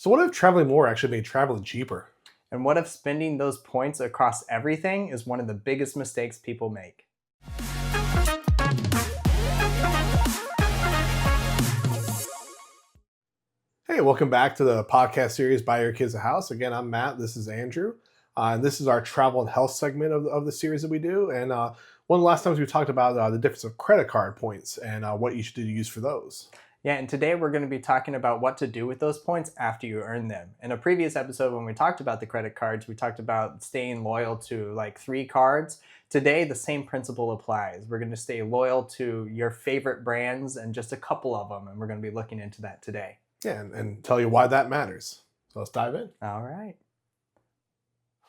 So what if traveling more actually made traveling cheaper? And what if spending those points across everything is one of the biggest mistakes people make? Hey, welcome back to the podcast series Buy Your Kids a House. Again, I'm Matt. This is Andrew. And this is our travel and health segment of the series that we do. And one of the last times we talked about the difference of credit card points and what you should do to use for those. Yeah, and today we're going to be talking about what to do with those points after you earn them. In a previous episode, when we talked about the credit cards, we talked about staying loyal to like 3 cards. Today, the same principle applies. We're going to stay loyal to your favorite brands and just a couple of them, and we're going to be looking into that today. Yeah, and tell you why that matters. So let's dive in. All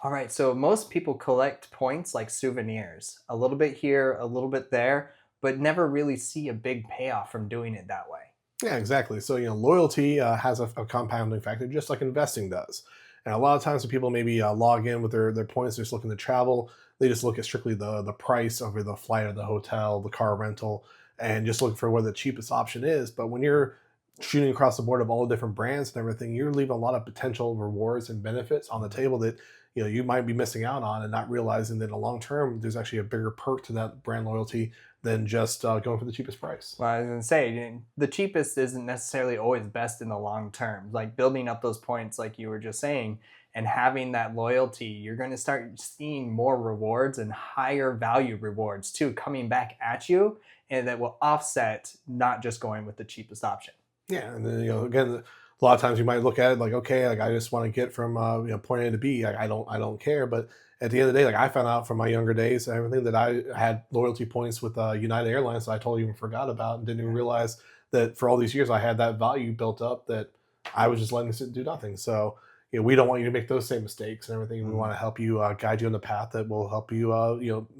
right, so most people collect points like souvenirs, a little bit here, a little bit there, but never really see a big payoff from doing it that way. Yeah, exactly. So, loyalty has a compounding factor, just like investing does. And a lot of times when people maybe log in with their points, just looking to travel, they just look at strictly the price over the flight or the hotel, the car rental, and just look for what the cheapest option is. But when you're shooting across the board of all the different brands and everything, you're leaving a lot of potential rewards and benefits on the table that you might be missing out on and not realizing that in the long term, there's actually a bigger perk to that brand loyalty than just going for the cheapest price. Well, I was going to say, the cheapest isn't necessarily always best in the long term. Like building up those points, like you were just saying, and having that loyalty, you're going to start seeing more rewards and higher value rewards too coming back at you, and that will offset not just going with the cheapest option. Yeah, and then again, a lot of times you might look at it like, okay, like I just want to get from point A to B. Like I don't care. But at the end of the day, like I found out from my younger days and everything that I had loyalty points with United Airlines that I totally even forgot about and didn't even realize that for all these years I had that value built up that I was just letting it do nothing. So we don't want you to make those same mistakes and everything. Mm-hmm. We want to help you guide you on the path that will help you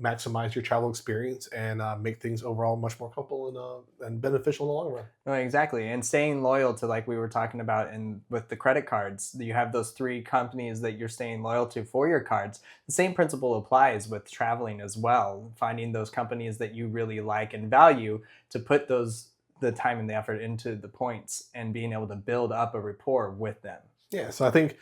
maximize your travel experience and make things overall much more comfortable and beneficial in the long run. No, exactly. And staying loyal to, like we were talking about, and with the credit cards, you have those 3 companies that you're staying loyal to for your cards. The same principle applies with traveling as well. Finding those companies that you really like and value to put the time and the effort into the points and being able to build up a rapport with them. Yeah, so I think,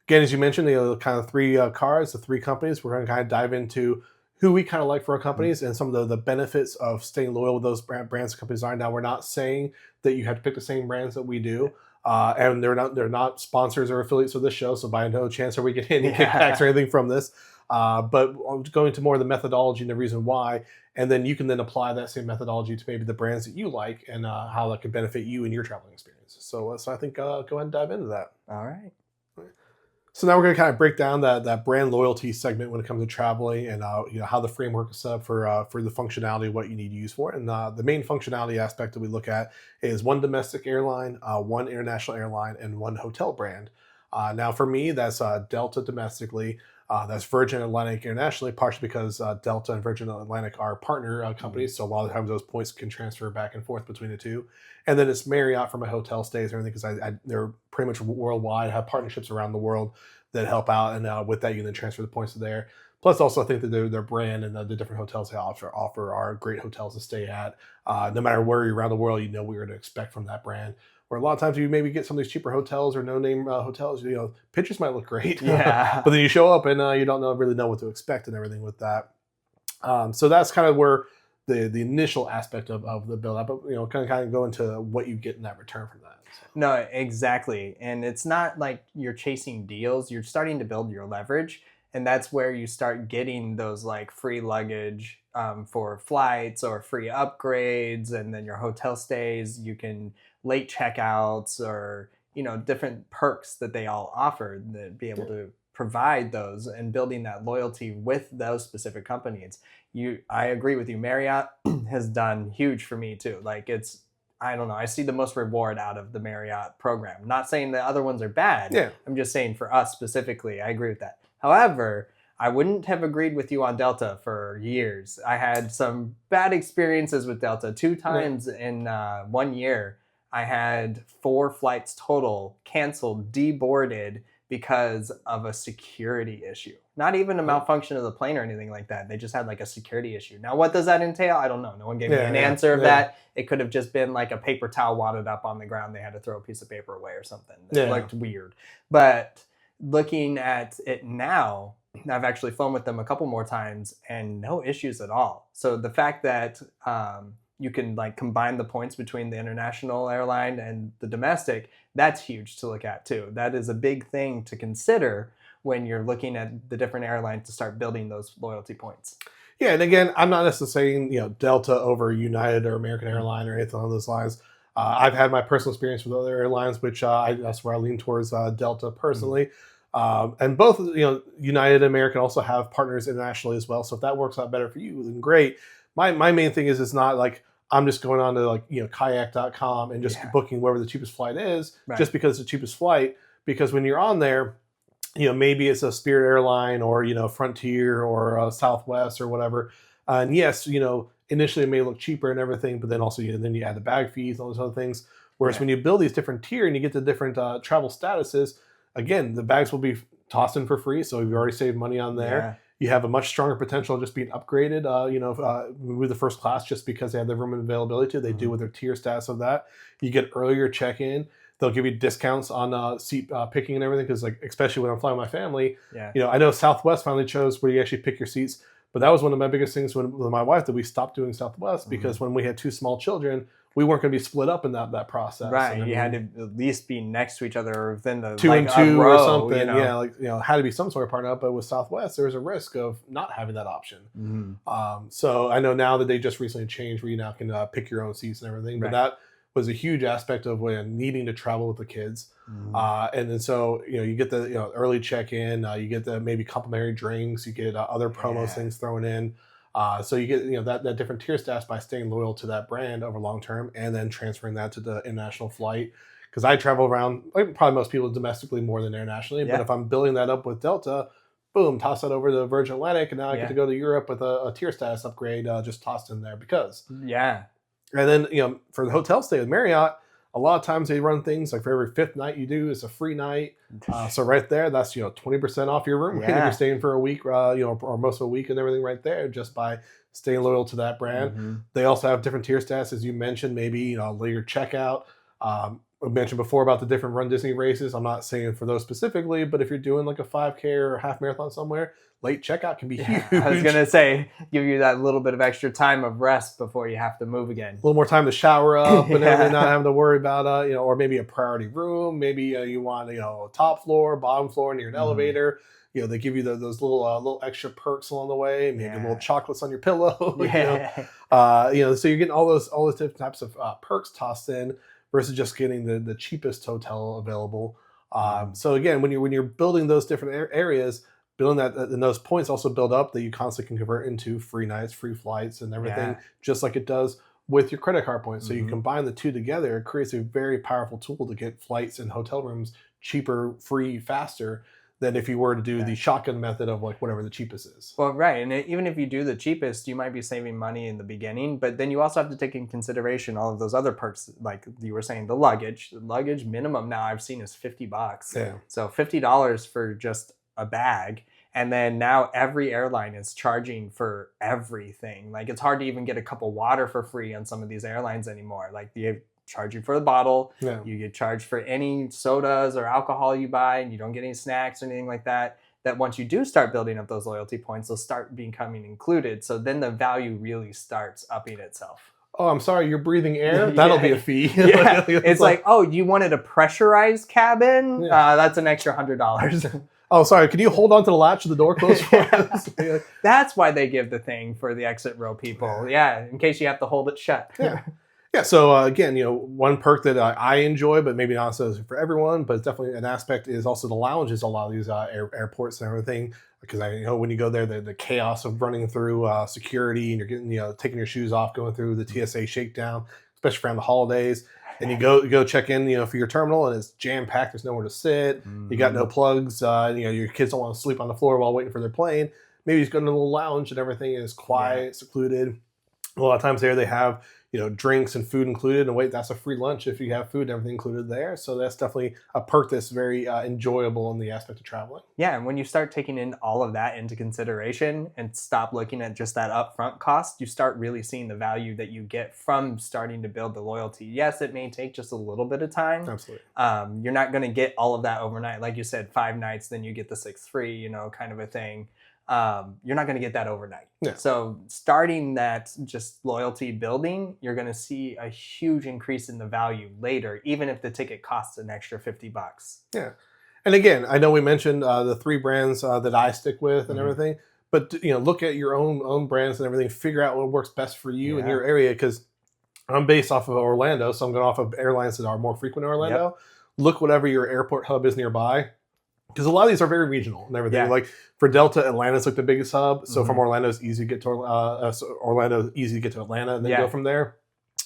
again, as you mentioned, kind of 3 cards, the 3 companies. We're going to kind of dive into who we kind of like for our companies and some of the benefits of staying loyal with those brands and companies are. Now, we're not saying that you have to pick the same brands that we do, and they're not sponsors or affiliates of this show, so by no chance are we getting any kickbacks or anything from this. But going into more of the methodology and the reason why, and then you can then apply that same methodology to maybe the brands that you like and how that could benefit you in your traveling experience. So I think go ahead and dive into that. All right. So now we're going to kind of break down that brand loyalty segment when it comes to traveling and how the framework is set up for the functionality of what you need to use for it. And the main functionality aspect that we look at is 1 domestic airline, 1 international airline, and 1 hotel brand. Now for me, that's Delta domestically. That's Virgin Atlantic internationally, partially because Delta and Virgin Atlantic are partner companies, so a lot of times those points can transfer back and forth between the 2. And then it's Marriott for my hotel stays and everything because they're pretty much worldwide, have partnerships around the world that help out, and with that you can then transfer the points to there. Plus, also I think that their brand and the different hotels they offer are great hotels to stay at. No matter where you're around the world, you know what you're going to expect from that brand. Or a lot of times you maybe get some of these cheaper hotels or no-name hotels. Pictures might look great, yeah, but then you show up and you don't really know what to expect and everything with that. So that's kind of where the initial aspect of the build up, but kind of go into what you get in that return from that. So. No, exactly. And it's not like you're chasing deals. You're starting to build your leverage, and that's where you start getting those like free luggage for flights or free upgrades, and then your hotel stays. You can late checkouts or different perks that they all offer that be able to provide those and building that loyalty with those specific companies. I agree with you. Marriott has done huge for me too. Like I don't know, I see the most reward out of the Marriott program. Not saying the other ones are bad. Yeah. I'm just saying for us specifically, I agree with that. However, I wouldn't have agreed with you on Delta for years. I had some bad experiences with Delta 2 times in 1 year. I had 4 flights total canceled, deboarded because of a security issue. Not even a malfunction of the plane or anything like that. They just had like a security issue. Now, what does that entail? I don't know. No one gave me an answer of that. It could have just been like a paper towel wadded up on the ground. They had to throw a piece of paper away or something. It looked weird. But looking at it now, I've actually flown with them a couple more times and no issues at all. So the fact that you can like combine the points between the international airline and the domestic, that's huge to look at too. That is a big thing to consider when you're looking at the different airlines to start building those loyalty points. Yeah, and again, I'm not necessarily saying Delta over United or American Airline or anything along those lines. I've had my personal experience with other airlines, which that's where I lean towards Delta personally. And both United and American also have partners internationally as well. So if that works out better for you, then great. My main thing is it's not like I'm just going on to kayak.com and just booking wherever the cheapest flight is just because it's the cheapest flight. Because when you're on there, maybe it's a Spirit airline or, Frontier or Southwest or whatever. And yes, initially it may look cheaper and everything, but then also then you add the bag fees and all those other things. Whereas when you build these different tier and you get the different travel statuses, again, the bags will be tossed in for free. So you've already saved money on there. Yeah. You have a much stronger potential of just being upgraded, with the first class just because they have the room and availability to. They do with their tier status of that. You get earlier check-in. They'll give you discounts on seat picking and everything because, especially when I'm flying with my family, I know Southwest finally chose where you actually pick your seats. But that was one of my biggest things with my wife that we stopped doing Southwest because when we had two small children, we weren't going to be split up in that process. Right. You had to at least be next to each other or within the 2 and 2 or something. Yeah, had to be some sort of partner up. But with Southwest, there was a risk of not having that option. So I know now that they just recently changed where you now can pick your own seats and everything. But that was a huge aspect of when needing to travel with the kids. And then so, you get the early check-in, you get the maybe complimentary drinks, you get other promo things thrown in. So you get that different tier stats by staying loyal to that brand over long term and then transferring that to the international flight. Because I travel around, like probably most people, domestically more than internationally. But if I'm building that up with Delta, boom, toss that over to the Virgin Atlantic, and now I get to go to Europe with a tier status upgrade just tossed in there because. Yeah. And then for the hotel stay with Marriott, a lot of times they run things like for every 5th night you do is a free night. So right there, that's 20% off your room if you're staying for a week, or most of a week and everything right there just by staying loyal to that brand. They also have different tier stats, as you mentioned, maybe later checkout. I mentioned before about the different Run Disney races. I'm not saying for those specifically, but if you're doing like a 5K or a half marathon somewhere, late checkout can be huge. I was going to say, give you that little bit of extra time of rest before you have to move again. A little more time to shower up and everything, not having to worry about, or maybe a priority room. Maybe you want, top floor, bottom floor near an elevator. They give you those little extra perks along the way, maybe little chocolates on your pillow. So you're getting all those different types of perks tossed in versus just getting the cheapest hotel available. So again, when you're building those different areas, building that, and those points also build up that you constantly can convert into free nights, free flights, and everything, just like it does with your credit card points. So you combine the two together, it creates a very powerful tool to get flights and hotel rooms cheaper, free, faster than if you were to do the shotgun method of whatever the cheapest is. Well, right. And even if you do the cheapest, you might be saving money in the beginning, but then you also have to take in consideration all of those other perks. Like you were saying, the luggage minimum now I've seen is $50. Yeah. So $50 for just a bag. And then now every airline is charging for everything. Like it's hard to even get a cup of water for free on some of these airlines anymore. Like they charge you for the bottle. Yeah. You get charged for any sodas or alcohol you buy, and you don't get any snacks or anything like that. That once you do start building up those loyalty points, they'll start becoming included. So then the value really starts upping itself. Oh, I'm sorry, you're breathing air? That'll be a fee. It's like, oh, you wanted a pressurized cabin? That's an extra $100. Oh, sorry, can you hold on to the latch of the door closed for us? That's why they give the thing for the exit row people. Yeah, in case you have to hold it shut. Yeah, so again, one perk that I enjoy, but maybe not so for everyone, but it's definitely an aspect is also the lounges at a lot of these airports and everything. Because when you go there, the chaos of running through security and you're getting taking your shoes off, going through the TSA shakedown, especially around the holidays. And you go check in, for your terminal, and it's jam packed. There's nowhere to sit. You got no plugs. Your kids don't want to sleep on the floor while waiting for their plane. Maybe you just go to a little lounge and everything is quiet, secluded. A lot of times there they have drinks and food included. And wait, that's a free lunch if you have food and everything included there. So that's definitely a perk that's very enjoyable in the aspect of traveling. Yeah, and when you start taking in all of that into consideration and stop looking at just that upfront cost, you start really seeing the value that you get from starting to build the loyalty. Yes, it may take just a little bit of time. Absolutely. You're not going to get all of that overnight. Like you said, 5 nights, then you get the 6th free, kind of a thing. You're not going to get that overnight. Yeah. So starting that just loyalty building, you're going to see a huge increase in the value later, even if the ticket costs an extra $50. Yeah. And again, I know we mentioned the 3 brands that I stick with and everything, but look at your own brands and everything. Figure out what works best for you in your area, because I'm based off of Orlando, so I'm going off of airlines that are more frequent in Orlando. Yep. Look whatever your airport hub is nearby, because a lot of these are very regional and everything. Yeah. Like for Delta, Atlanta's like the biggest hub, so from Orlando it's easy to get to Orlando, easy to get to Atlanta, and then go from there.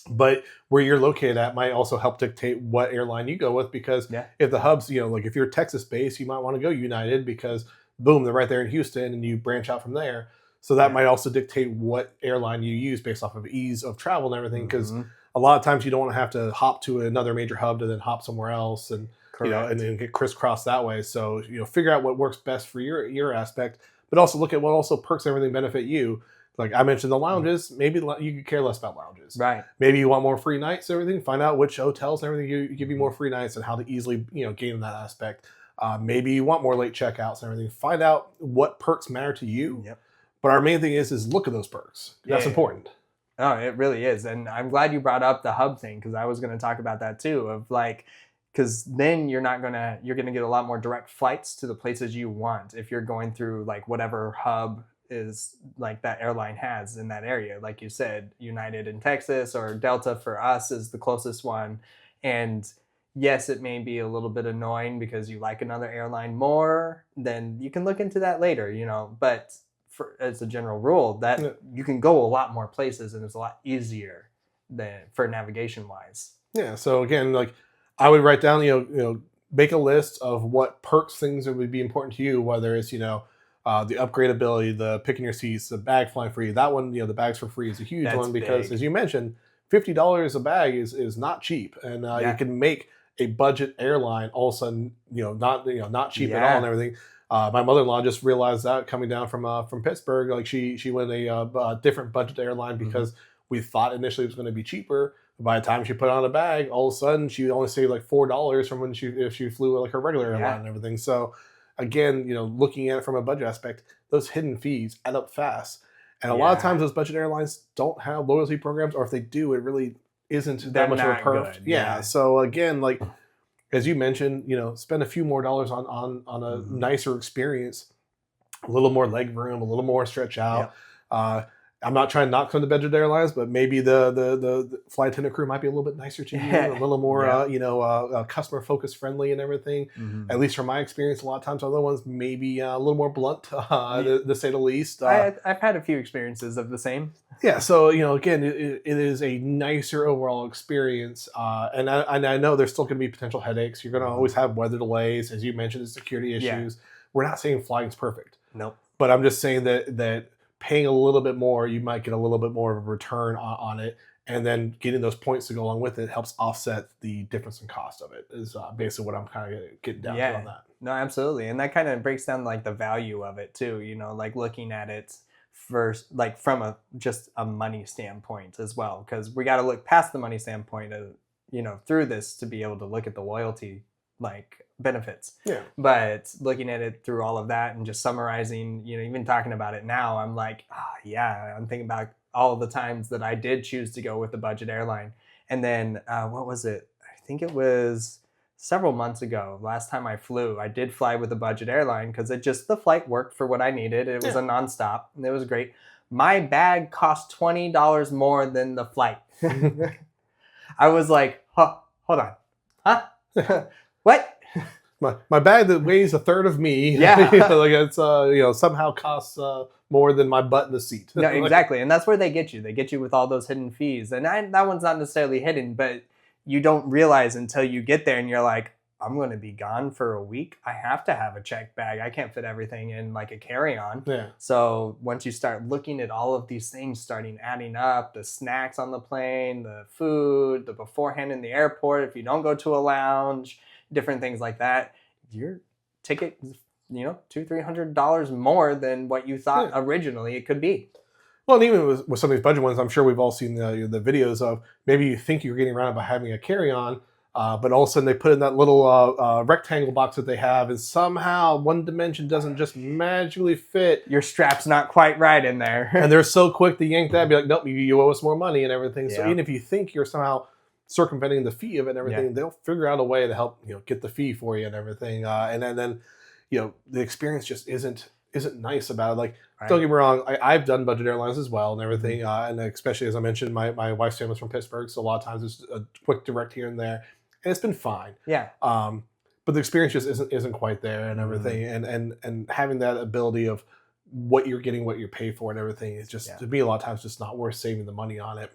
But where you're located at might also help dictate what airline you go with, because if the hubs, like if you're Texas based, you might want to go United because boom, they're right there in Houston and you branch out from there. So that might also dictate what airline you use based off of ease of travel and everything, because a lot of times you don't want to have to hop to another major hub to then hop somewhere else and and then get crisscrossed that way. So figure out what works best for your aspect, but also look at what also perks and everything benefit you. Like I mentioned, the lounges, maybe you could care less about lounges. Right. Maybe you want more free nights and everything. Find out which hotels and everything give you more free nights and how to easily gain that aspect. Maybe you want more late checkouts and everything. Find out what perks matter to you. Yep. But our main thing is look at those perks. That's important. Oh, it really is. And I'm glad you brought up the hub thing, because I was going to talk about that too, of like, because then you're going to get a lot more direct flights to the places you want if you're going through like whatever hub is like that airline has in that area. Like you said, United in Texas or Delta for us is the closest one. And yes, it may be a little bit annoying because you like another airline more, then you can look into that later, but as a general rule, that you can go a lot more places and it's a lot easier than for navigation wise. Yeah. So again, like I would write down, make a list of what perks, things that would be important to you, whether it's, the upgradability, the picking your seats, the bag flying free. That one, the bags for free is a huge one, because big. As you mentioned, $50 a bag is not cheap, and you can make a budget airline all of a sudden, not cheap at all and everything. My mother-in-law just realized that coming down from Pittsburgh, like she went a different budget airline because we thought initially it was going to be cheaper. By the time she put on a bag, all of a sudden she only saved like $4 from if she flew like her regular airline and everything. So again, looking at it from a budget aspect, those hidden fees add up fast. And a lot of times those budget airlines don't have loyalty programs, or if they do, it really isn't that much of a perk. Yeah. So again, like as you mentioned, spend a few more dollars on a nicer experience, a little more leg room, a little more stretch out. I'm not trying to knock on the budget airlines, but maybe the flight attendant crew might be a little bit nicer to you, a little more, customer focused friendly and everything. At least from my experience, a lot of times other ones maybe a little more blunt, to say the least. I've had a few experiences of the same. Yeah, so again, it is a nicer overall experience, and I know there's still going to be potential headaches. You're going to always have weather delays, as you mentioned, the security issues. We're not saying flying's perfect. Nope. But I'm just saying that paying a little bit more, you might get a little bit more of a return on it, and then getting those points to go along with it helps offset the difference in cost of it. Is basically what I'm kind of getting down to on that. No, absolutely, and that kind of breaks down like the value of it too. Like looking at it first, like from just a money standpoint as well, because we got to look past the money standpoint of through this to be able to look at the loyalty like benefits. Yeah. But looking at it through all of that and just summarizing, even talking about it now, I'm like, I'm thinking about all of the times that I did choose to go with the budget airline. And then what was it? I think it was several months ago. Last time I flew, I did fly with a budget airline because the flight worked for what I needed. It was a nonstop and it was great. My bag cost $20 more than the flight. I was like, hold on. Huh? What? My bag that weighs a third of me, like it's somehow costs more than my butt in the seat. No, exactly, and that's where they get you. They get you with all those hidden fees, and that one's not necessarily hidden, but you don't realize until you get there, and you're like, I'm going to be gone for a week. I have to have a checked bag. I can't fit everything in like a carry-on. Yeah. So once you start looking at all of these things starting adding up, the snacks on the plane, the food, the beforehand in the airport, if you don't go to a lounge, different things like that, your ticket is, $200-$300 more than what you thought originally it could be. Well, and even with some of these budget ones, I'm sure we've all seen the videos of maybe you think you're getting around by having a carry-on, but all of a sudden they put in that little rectangle box that they have, and somehow one dimension doesn't just magically fit. Your strap's not quite right in there. And they're so quick to yank that and be like, nope, you owe us more money and everything. So Yeah. even if you think you're somehow circumventing the fee of it and everything, they'll figure out a way to help get the fee for you and everything. And then the experience just isn't nice about it. Like, don't get me wrong, I've done budget airlines as well and everything, and especially as I mentioned, my wife's family's from Pittsburgh, so a lot of times it's a quick direct here and there, and it's been fine. Yeah. But the experience just isn't quite there and everything, and having that ability of what you're getting, what you pay for, and everything is just to me a lot of times just not worth saving the money on it,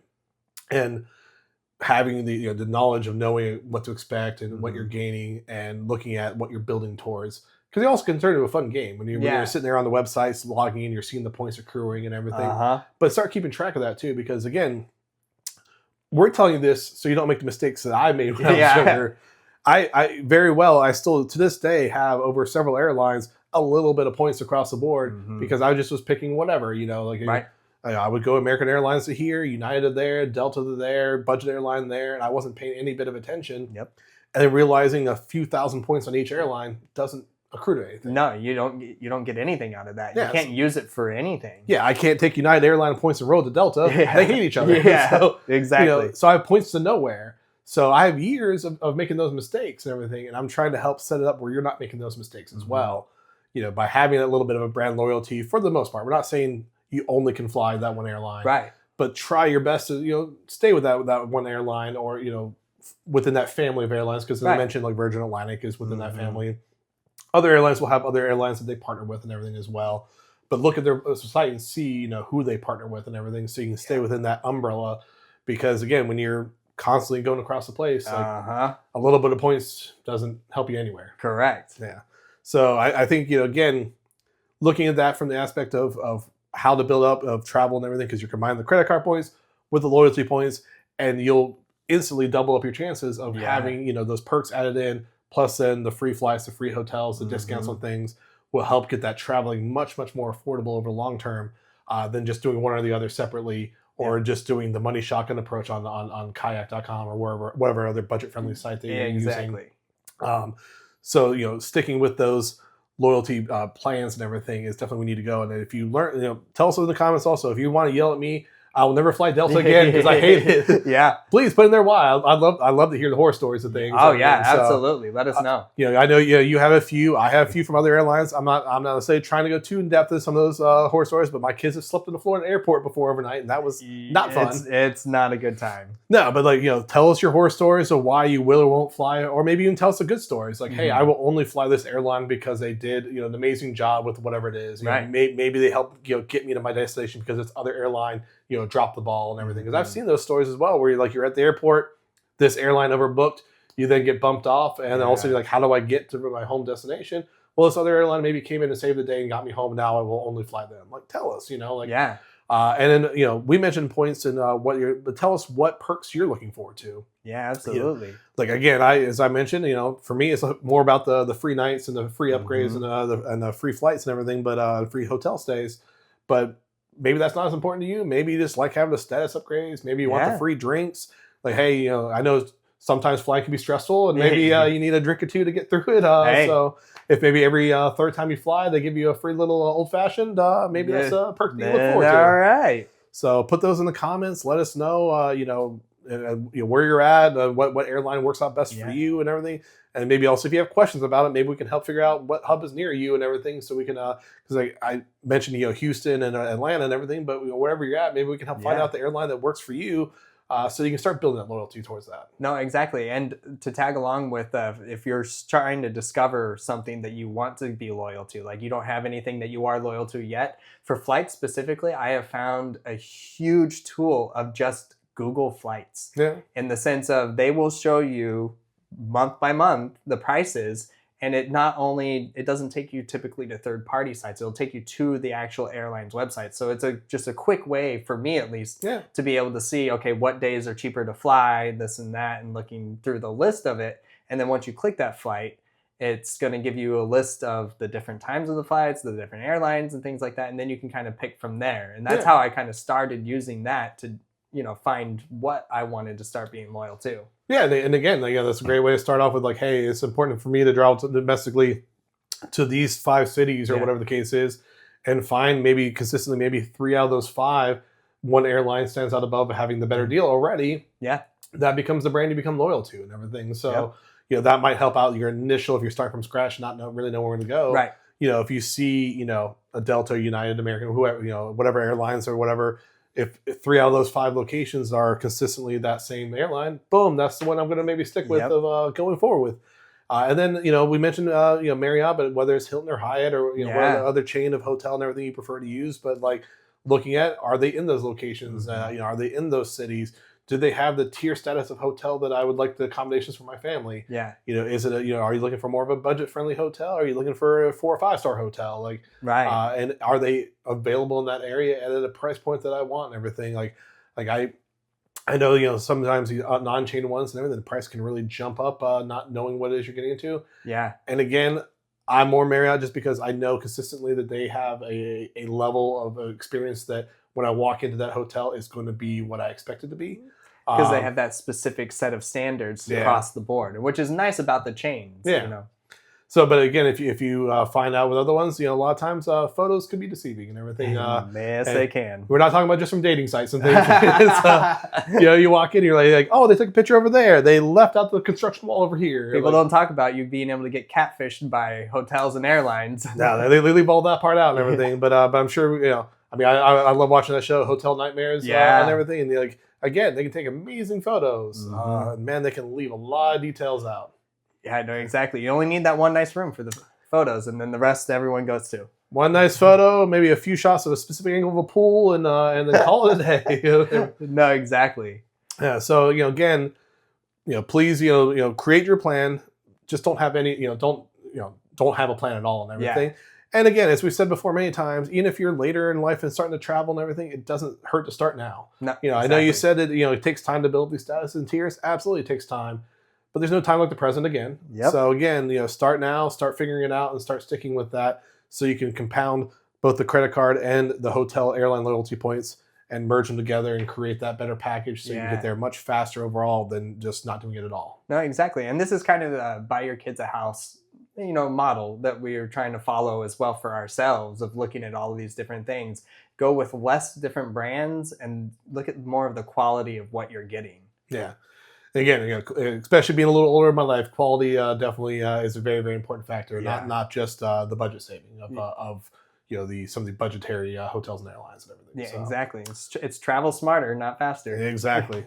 and having the the knowledge of knowing what to expect and what you're gaining and looking at what you're building towards. Because it also can turn into a fun game when you're sitting there on the websites logging in, you're seeing the points accruing and everything. But start keeping track of that too, because again, we're telling you this so you don't make the mistakes that I made when I was younger. I still to this day have over several airlines a little bit of points across the board because I just was picking whatever, I would go American Airlines to here, United to there, Delta to there, budget airline there, and I wasn't paying any bit of attention. Yep. And then realizing a few thousand points on each airline doesn't accrue to anything. No, you don't get anything out of that. You can't use it for anything. Yeah, I can't take United Airline points and roll to Delta. They hate each other. Yeah, so, exactly. So I have points to nowhere. So I have years of making those mistakes and everything, and I'm trying to help set it up where you're not making those mistakes as well. By having a little bit of a brand loyalty for the most part. We're not saying you only can fly that one airline, right? But try your best to stay with that one airline, or within that family of airlines, because as I mentioned, like Virgin Atlantic is within that family. Other airlines will have other airlines that they partner with and everything as well. But look at their site and see who they partner with and everything, so you can stay within that umbrella. Because again, when you're constantly going across the place, like a little bit of points doesn't help you anywhere. Correct. Yeah. So I think again, looking at that from the aspect of how to build up of travel and everything, because you're combining the credit card points with the loyalty points, and you'll instantly double up your chances of having those perks added in. Plus, then the free flights, the free hotels, the discounts on things will help get that traveling much, much more affordable over the long term than just doing one or the other separately, or just doing the money shotgun approach on kayak.com or whatever other budget-friendly site that you're using. So, sticking with those loyalty plans and everything is definitely we need to go. And if you learn, tell us in the comments also. If you want to yell at me, I will never fly Delta again because I hate it. Yeah. Please put in there why. I'd love to hear the horror stories of things. Oh yeah, absolutely. Let us know. I know you have a few. I have a few from other airlines. I'm not trying to go too in depth in some of those horror stories, but my kids have slept in the Florida airport before overnight, and that was not fun. It's not a good time. No, but tell us your horror stories of why you will or won't fly, or maybe even tell us the good stories. Like, hey, I will only fly this airline because they did an amazing job with whatever it is. Maybe they helped get me to my destination because this other airline drop the ball and everything. Because I've seen those stories as well, where you're at the airport, this airline overbooked, you then get bumped off, and then also you're like, how do I get to my home destination? Well, this other airline maybe came in and saved the day and got me home. Now I will only fly them. Like, tell us, and then we mentioned points and but tell us what perks you're looking forward to. Yeah, absolutely. Like again, as I mentioned, for me it's more about the free nights and the free upgrades and the free flights and everything, but free hotel stays. But maybe that's not as important to you. Maybe you just like having the status upgrades. Maybe you want the free drinks. Like, hey, I know sometimes flying can be stressful, and maybe you need a drink or two to get through it. So if maybe every third time you fly, they give you a free little old fashioned, maybe that's a perk that you look forward to. All right. So put those in the comments. Let us know, where you're at, what airline works out best for you and everything. And maybe also if you have questions about it, maybe we can help figure out what hub is near you and everything. So we can, because I mentioned, Houston and Atlanta and everything, but wherever you're at, maybe we can help find out the airline that works for you. So you can start building that loyalty towards that. No, exactly. And to tag along with, if you're trying to discover something that you want to be loyal to, like you don't have anything that you are loyal to yet, for flights specifically, I have found a huge tool of just Google Flights. Yeah. In the sense of they will show you month by month the prices. And it doesn't take you typically to third party sites. It'll take you to the actual airline's website. So it's just a quick way for me at least Yeah. to be able to see, okay, what days are cheaper to fly, this and that, and looking through the list of it. And then once you click that flight, it's going to give you a list of the different times of the flights, the different airlines and things like that. And then you can kind of pick from there. And that's how I kind of started using that to, find what I wanted to start being loyal to. Yeah, and again, that's a great way to start off with like, hey, it's important for me to travel domestically to these 5 cities or whatever the case is, and find maybe consistently maybe 3 out of those 5, one airline stands out above having the better deal already. Yeah, that becomes the brand you become loyal to and everything. So that might help out your initial if you're starting from scratch, not really know where to go. Right. If you see a Delta, United, American, whoever, whatever airlines or whatever. If 3 out of those 5 locations are consistently that same airline, boom, that's the one I'm going to maybe stick with of going forward with. And then, we mentioned, Marriott, but whether it's Hilton or Hyatt or, what other chain of hotel and everything you prefer to use, but like looking at, are they in those locations? Are they in those cities? Do they have the tier status of hotel that I would like the accommodations for my family? Yeah. Is it are you looking for more of a budget friendly hotel? Are you looking for a 4 or 5 star hotel? Like, right. And are they available in that area at a price point that I want and everything? Like I know, sometimes the non-chain ones and everything, the price can really jump up, not knowing what it is you're getting into. Yeah. And again, I'm more Marriott just because I know consistently that they have a level of experience that when I walk into that hotel is going to be what I expect it to be. Because they have that specific set of standards across the board, which is nice about the chains. Yeah. So, but again, if you find out with other ones, a lot of times photos could be deceiving and everything. Yes, they can. We're not talking about just from dating sites and things. You walk in, you're like, oh, they took a picture over there. They left out the construction wall over here. People don't talk about you being able to get catfished by hotels and airlines. No, they leave all that part out and everything. But I'm sure, I love watching that show, Hotel Nightmares, and everything. And like, again, they can take amazing photos. Man, they can leave a lot of details out. Yeah, no, exactly. You only need that one nice room for the photos, and then the rest everyone goes to. One nice photo, maybe a few shots of a specific angle of a pool, and then call it a day. No, exactly. Yeah. So again, please create your plan. Just don't have any don't have a plan at all and everything. Yeah. And again, as we've said before many times, even if you're later in life and starting to travel and everything, it doesn't hurt to start now. No, exactly. I know you said that it takes time to build these statuses and tiers. Absolutely, it takes time. But there's no time like the present again. Yep. So again, start now, start figuring it out, and start sticking with that so you can compound both the credit card and the hotel airline loyalty points and merge them together and create that better package so you can get there much faster overall than just not doing it at all. No, exactly. And this is kind of the buy your kids a house model that we are trying to follow as well for ourselves of looking at all of these different things. Go with less different brands and look at more of the quality of what you're getting. Yeah. Again, especially being a little older in my life, quality definitely is a very, very important factor. Not just the budget saving of some of the budgetary hotels and airlines and everything. Yeah, exactly. It's travel smarter, not faster. Exactly.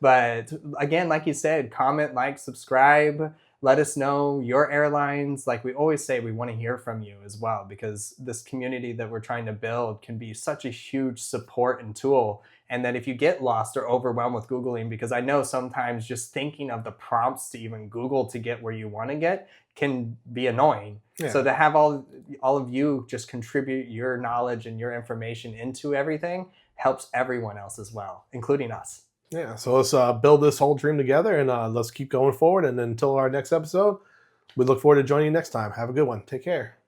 But again, like you said, comment, like, subscribe. Let us know your airlines. Like we always say, we want to hear from you as well, because this community that we're trying to build can be such a huge support and tool. And that if you get lost or overwhelmed with Googling, because I know sometimes just thinking of the prompts to even Google to get where you want to get can be annoying. Yeah. So to have all of you just contribute your knowledge and your information into everything helps everyone else as well, including us. Yeah, so let's build this whole dream together and let's keep going forward. And until our next episode, we look forward to joining you next time. Have a good one. Take care.